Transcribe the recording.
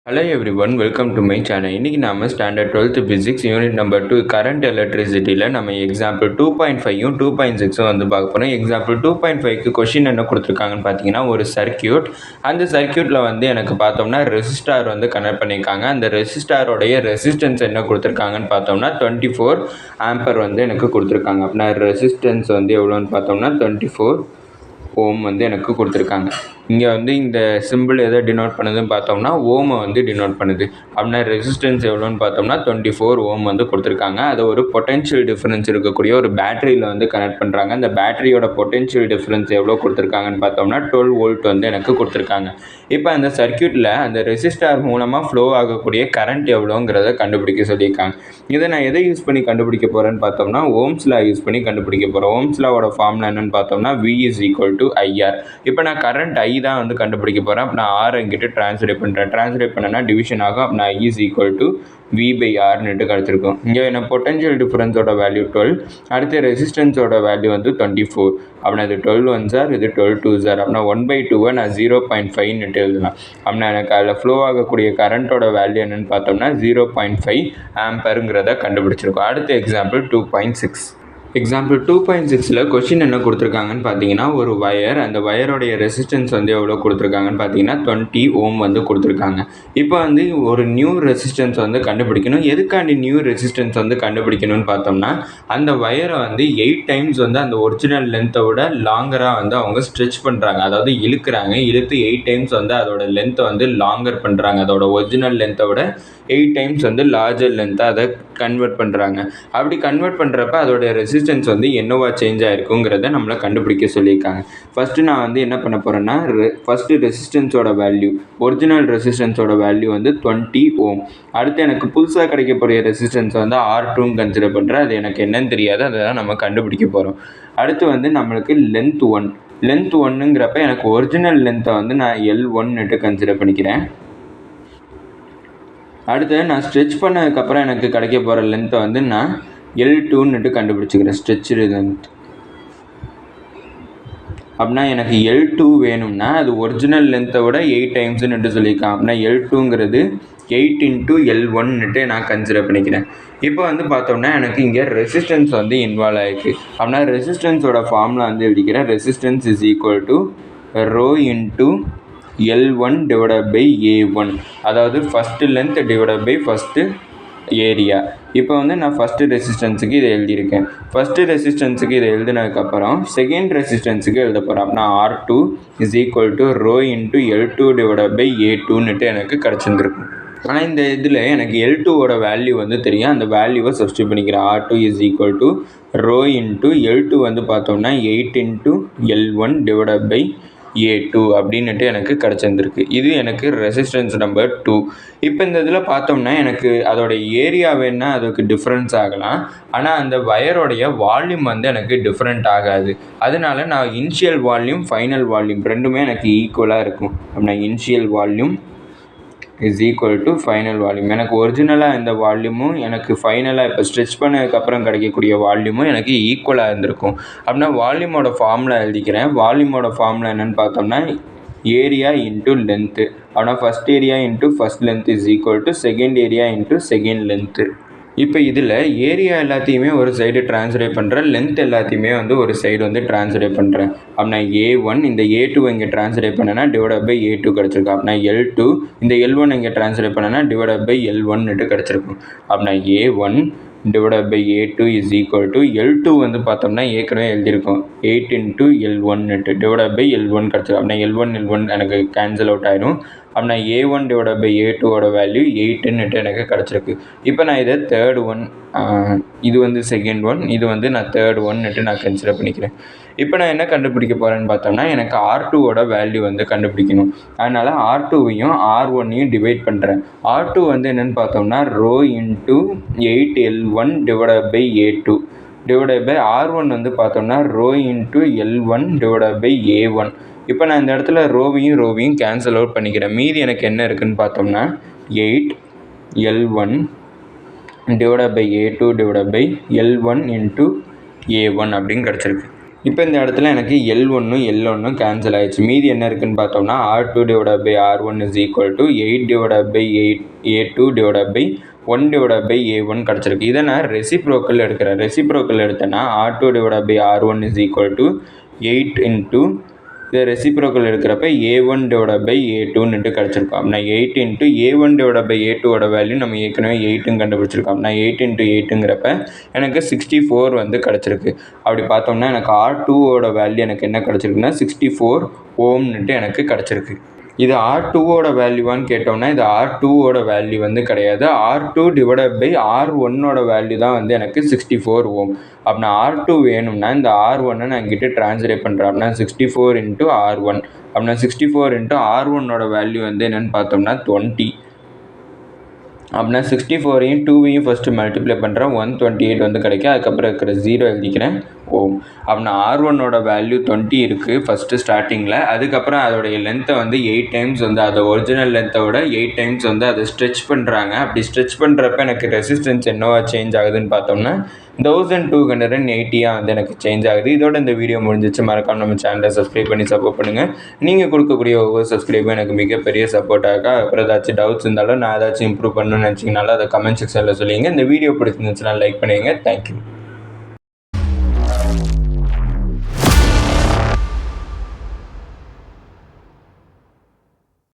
Hello everyone, welcome to my channel. இன்னைக்கு நாம standard 12th physics unit number 2 current எலக்ட்ரிசிட்டியில் நம்ம எக்ஸாம்பிள் 2.5யும் 2.6ம் வந்து பார்க்க போகிறோம். எக்ஸாம்பிள் 2.5க்கு கொஷின் என்ன கொடுத்துருக்காங்கன்னு பார்த்தீங்கன்னா, ஒரு சர்க்கியூட். அந்த சர்க்கியூட்டில் வந்து எனக்கு பார்த்தோம்னா ரெசிஸ்டார் வந்து கனெக்ட் பண்ணியிருக்காங்க. அந்த ரெசிஸ்டாரோடைய ரெசிஸ்டன்ஸ் என்ன கொடுத்துருக்காங்கன்னு பார்த்தோம்னா 24 ஆம்பர் வந்து எனக்கு கொடுத்துருக்காங்க. அப்படின்னா ரெசிஸ்டன்ஸ் வந்து எவ்வளோன்னு பார்த்தோம்னா 24 ஓம் வந்து எனக்கு கொடுத்துருக்காங்க. இங்கே வந்து இந்த சிம்பிள் எதை டினோட் பண்ணுதுன்னு பார்த்தோம்னா ஓமை வந்து டினோட் பண்ணுது. அப்படின்னா ரெசிஸ்டன்ஸ் எவ்வளோன்னு பார்த்தோம்னா 24 ஓம் வந்து கொடுத்துருக்காங்க. அதை ஒரு பொட்டென்ஷியல் டிஃப்ரென்ஸ் இருக்கக்கூடிய ஒரு பேட்டரியில் வந்து கனெக்ட் பண்ணுறாங்க. அந்த பேட்டரியோட பொட்டென்ஷியல் டிஃப்ரென்ஸ் எவ்வளோ கொடுத்துருக்காங்கன்னு பார்த்தோம்னா 12 வோல்ட் வந்து எனக்கு கொடுத்துருக்காங்க. இப்போ அந்த சர்க்கியூட்டில் அந்த ரெசிஸ்டார் மூலமாக ஃப்ளோ ஆகக்கூடிய கரண்ட் எவ்வளோங்கிறத கண்டுபிடிக்க சொல்லியிருக்காங்க. இதை நான் எதை யூஸ் பண்ணி கண்டுபிடிக்க போகிறேன்னு பார்த்தோம்னா ஓம்ஸ் லா யூஸ் பண்ணி கண்டுபிடிக்க போகிறோம். ஓம்ஸ் லாவோட ஃபார்முலா என்னன்னு பார்த்தோம்னா V is equal to IR. இப்போ நான் கரண்ட் I தான் வந்து கண்டுபிடிக்க போகிறேன். அப்போ நான் R என்கிட்ட ட்ரான்ஸ்லேட் பண்ணுறேன். ட்ரான்ஸ்லேட் பண்ணனா டிவிஷன் ஆகும். அப்போ நான் I is equal to V/Rன்னுட்டு கிடச்சிருக்கும். இங்கே என்ன பொட்டன்ஷியல் டிஃபரன்ஸோட வேல்யூ 12, அடுத்து ரெசிஸ்டன்ஸோட வேல்யூ வந்து 24. அப்படின்னா இது 12 1s இது 12 2s. அப்படின்னா 1/2 நான் 0.5ன்னுட்டு எழுதலாம். அப்படின்னா எனக்கு அதில் ஃப்ளோ ஆகக்கூடிய கரண்ட்டோட வேல்யூ என்னென்னு பார்த்தோம்னா 0.5 ஆம்பருங்கிறத கண்டுபிடிச்சிருக்கோம். அடுத்த எக்ஸாம்பிள் 2.6. எக்ஸாம்பிள் 2.6ல் கொஷின் என்ன கொடுத்துருக்காங்கன்னு பார்த்தீங்கன்னா, ஒரு வயர், அந்த வயரோடைய ரெசிஸ்டன்ஸ் வந்து எவ்வளோ கொடுத்துருக்காங்கன்னு பார்த்தீங்கன்னா 20 ஓம் வந்து கொடுத்துருக்காங்க. இப்போ வந்து ஒரு நியூ ரெசிஸ்டன்ஸ் வந்து கண்டுபிடிக்கணும். எதுக்காண்டி நியூ ரெசிஸ்டன்ஸ் வந்து கண்டுபிடிக்கணும்னு பார்த்தோம்னா, அந்த வயரை வந்து 8 டைம்ஸ் வந்து அந்த ஒரிஜினல் லென்த்தை விட லாங்கராக வந்து அவங்க ஸ்ட்ரெச் பண்ணுறாங்க. அதாவது இழுத்து 8 டைம்ஸ் வந்து அதோட லென்த்தை வந்து லாங்கர் பண்ணுறாங்க. அதோட ஒரிஜினல் லென்த்தை விட 8 டைம்ஸ் வந்து லார்ஜர் லென்த்தை அதை கன்வெர்ட் பண்ணுறாங்க. அப்படி கன்வெர்ட் பண்ணுறப்ப அதோட ரெசிஸ்டன்ஸ் வந்து என்னவா சேஞ்ச் ஆகிருக்குங்கிறத நம்மளை கண்டுபிடிக்க சொல்லியிருக்காங்க. ஃபஸ்ட்டு நான் வந்து என்ன பண்ண போகிறேன்னா ஃபஸ்ட்டு ரெசிஸ்டன்ஸோட வேல்யூ, ஒரிஜினல் ரெசிஸ்டன்ஸோட வேல்யூ வந்து 20 ஓம். அடுத்து எனக்கு புதுசாக கிடைக்கக்கூடிய ரெசிஸ்டன்ஸ் வந்து R2ன்னு கன்சிடர் பண்ணுறேன். அது எனக்கு என்னன்னு தெரியாது, அதை தான் நம்ம கண்டுபிடிக்க போகிறோம். அடுத்து வந்து நம்மளுக்கு லென்த் 1ங்கிறப்ப எனக்கு ஒரிஜினல் லென்த்தை வந்து நான் L1ன்னுட்டு கன்சிடர் பண்ணிக்கிறேன். அடுத்து நான் ஸ்ட்ரெச் பண்ணதுக்கப்புறம் எனக்கு கிடைக்க போகிற லென்த்தை வந்து நான் L2ன்னுட்டு கண்டுபிடிச்சிக்கிறேன், ஸ்ட்ரெச்சு லென்த். அப்படின்னா எனக்கு L2 வேணும்னா அது ஒரிஜினல் லென்த்தை விட 8 டைம்ஸ்ன்னுட்டு சொல்லியிருக்கான். அப்படின்னா L2ங்கிறது 8 × L1ன்னுட்டு நான் கன்சிடர் பண்ணிக்கிறேன். இப்போ வந்து பார்த்தோம்னா எனக்கு இங்கே ரெசிஸ்டன்ஸ் வந்து இன்வால்வ் ஆகிருக்கு. அப்படின்னா ரெசிஸ்டன்ஸோட ஃபார்முலா வந்து எழுதிக்கிறேன். Resistance is equal to rho into L1 divided by A1, அதாவது first length divided by first area. இப்போ வந்து நான் ஃபஸ்ட்டு ரெசிஸ்டன்ஸுக்கு இதை எழுதியிருக்கேன். ஃபஸ்ட்டு ரெசிஸ்டன்ஸுக்கு இதை எழுதினதுக்கப்புறம் செகண்ட் ரெசிஸ்டன்ஸுக்கு எழுத போகிறேன். அப்படின்னா R2 is equal to rho into L2 divided by A2ன்னுட்டு எனக்கு கிடச்சிருந்துருக்கும். ஆனால் இந்த இதில் எனக்கு L2வோட வேல்யூ வந்து தெரியும். அந்த வேல்யூவை சப்ஸ்டியூட் பண்ணிக்கிறேன். R2 is equal to rho into L2 வந்து பார்த்தோம்னா 8 × L1 டிவைடட் பை A2 அப்படின்னுட்டு எனக்கு கிடச்சிருந்துருக்கு. இது எனக்கு ரெசிஸ்டன்ஸ் நம்பர் 2. இப்போ இந்த இதில் பார்த்தோம்னா எனக்கு அதோட ஏரியா வேணா அதுக்கு டிஃப்ரென்ஸ் ஆகலாம், ஆனால் அந்த வயரோடைய வால்யூம் வந்து எனக்கு டிஃப்ரெண்ட் ஆகாது. அதனால நான் இனிஷியல் வால்யூம் ஃபைனல் வால்யூம் ரெண்டுமே எனக்கு ஈக்குவலாக இருக்கும். அப்படின்னா initial volume is equal to final volume. எனக்கு ஒரிஜினலாக இந்த வால்யூமும் எனக்கு ஃபைனலாக இப்போ ஸ்ட்ரெச் பண்ணதுக்கப்புறம் கிடைக்கக்கூடிய வால்யூமும் எனக்கு ஈக்குவலாக இருந்திருக்கும். அப்படின்னா வால்யூமோட ஃபார்முலா எழுதிக்கிறேன். வால்யூமோட ஃபார்முலா என்னென்னு பார்த்தோம்னா ஏரியா இன்ட்டு லென்த்து. அப்படின்னா first area into first length is equal to second area into second length. இப்போ இதில் ஏரியா எல்லாத்தையுமே ஒரு சைடு ட்ரான்ஸ்லேட் பண்ணுறேன், லென்த் எல்லாத்தையுமே வந்து ஒரு சைடு வந்து ட்ரான்ஸ்லேட் பண்ணுறேன். அப்படின்னா A1 இந்த A2 இங்கே ட்ரான்ஸ்லேட் பண்ணனா டிவைடட் பை A2 கிடச்சிருக்கும். அப்படின்னா L2 இந்த L1 இங்கே ட்ரான்ஸ்லேட் பண்ணனா டிவைடட் பை L1ன்னுட்டு கிடச்சிருக்கும். அப்படின்னா A1 divided by A2 is equal to L2 வந்து பார்த்தோம்னா ஏற்கனவே எழுதியிருக்கோம் 8 × L1ன்னுட்டு டிவைடட் பை L1 கிடச்சிருக்கும். அப்படின்னா L1 எனக்கு கேன்சல் அவுட் ஆயிடும். அப்படின்னா A1 டிவைடட் பை A2வோட வேல்யூ 8ன்னுட்டு எனக்கு கிடச்சிருக்கு. இப்போ நான் இதை தேர்ட் ஒன், இது வந்து செகண்ட் ஒன், இது வந்து நான் தேர்ட் ஒன்னுட்டு நான் கன்சிடர் பண்ணிக்கிறேன். இப்போ நான் என்ன கண்டுபிடிக்க போகிறேன்னு பார்த்தோம்னா எனக்கு R2வோட வேல்யூ வந்து கண்டுபிடிக்கணும். அதனால் R2வையும் R1ஐயும் டிவைட் பண்ணுறேன். R2 வந்து என்னென்னு பார்த்தோம்னா rho into 8L1 divided by A2 divided by R1 வந்து பார்த்தோம்னா rho into L1 divided by A1. இப்போ நான் இந்த இடத்துல ரோவையும் கேன்சல் அவுட் பண்ணிக்கிறேன். மீதி எனக்கு என்ன இருக்குதுன்னு பார்த்தோம்னா 8L1 divided by A2 divided by L1 into A1 அப்படின்னு கிடச்சிருக்கு. இப்போ இந்த இடத்துல எனக்கு L1 கேன்சல் ஆயிடுச்சு. மீதி என்ன இருக்குன்னு பார்த்தோம்னா R2/R1 is equal to 8/A2/1/A1 கிடச்சிருக்கு. இதை நான் ரெசிப்ரோக்கல் எடுக்கிறேன். ரெசிப்ரோக்கல் எடுத்தேன்னா R2/R1 is equal to 8 into இதை ரெசிப்ரோக்கல் எடுக்கிறப்ப A1/A2 கிடச்சிருக்கோம். அப்படின்னா 8 into A1/A2 வேல்யூ நம்ம ஏற்கனவே 8 கண்டுபிடிச்சிருக்கோம். அப்படின்னா 8 into 8ங்கிறப்ப எனக்கு 64 வந்து கிடச்சிருக்கு. அப்படி பார்த்தோம்னா எனக்கு R2 வேல்யூ எனக்கு என்ன கிடச்சிருக்குன்னா 64 ஓம்னுட்டு எனக்கு கிடச்சிருக்கு. இது R2 வேல்யூவான்னு கேட்டோம்னா இது R2 வேல்யூ வந்து கிடையாது. R2/R1 வேல்யூ தான் வந்து எனக்கு 64 ஓம். அப்படின்னா R2 வேணும்னா இந்த R1 நான் இங்கிட்ட ட்ரான்ஸ்லேட் பண்ணுறேன். அப்படின்னா 64 into R1. அப்படின்னா 64 into R1 வேல்யூ வந்து என்னென்னு பார்த்தோம்னா 20. அப்படின்னா 64ஐயும் 2ஐயும் ஃபஸ்ட்டு மல்டிப்ளை பண்ணுறேன். 128 வந்து கிடைக்கும். அதுக்கப்புறம் இருக்கிற 0 எழுதிக்கிறேன் ஓம். அப்படின்னா R1 வேல்யூ 20 இருக்குது ஃபஸ்ட்டு ஸ்டார்டிங்கில். அதுக்கப்புறம் அதோடைய லென்த்தை வந்து 8 டைம்ஸ் வந்து அதை ஒரிஜினல் லென்த்தை விட 8 டைம்ஸ் வந்து அதை ஸ்ட்ரெச் பண்ணுறாங்க. அப்படி ஸ்ட்ரெச் பண்ணுறப்ப எனக்கு ரெசிஸ்டன்ஸ் என்னவா சேஞ்ச் ஆகுதுன்னு பார்த்தோம்னா 1280 வந்து எனக்கு சேஞ்ச் ஆகுது. இதோட இந்த வீடியோ முடிஞ்சிச்சு. மறக்காம நம்ம சேனலை சப்ஸ்கிரைப் பண்ணி சப்போர்ட் பண்ணுங்கள். நீங்கள் கொடுக்கக்கூடிய ஒவ்வொரு சப்ஸ்கிரைபும் எனக்கு மிகப்பெரிய சப்போர்ட்டாக. அப்புறம் ஏதாச்சும் டவுட்ஸ் இருந்தாலும் நான் ஏதாச்சும் இம்ப்ரூவ் பண்ணணும்னு நினச்சிங்கனாலும் அதை கமெண்ட் செக்ஷனில் சொல்லிங்க. இந்த வீடியோ பிடிச்சிருந்துச்சுன்னா லைக் பண்ணுங்கள். தேங்க்யூ.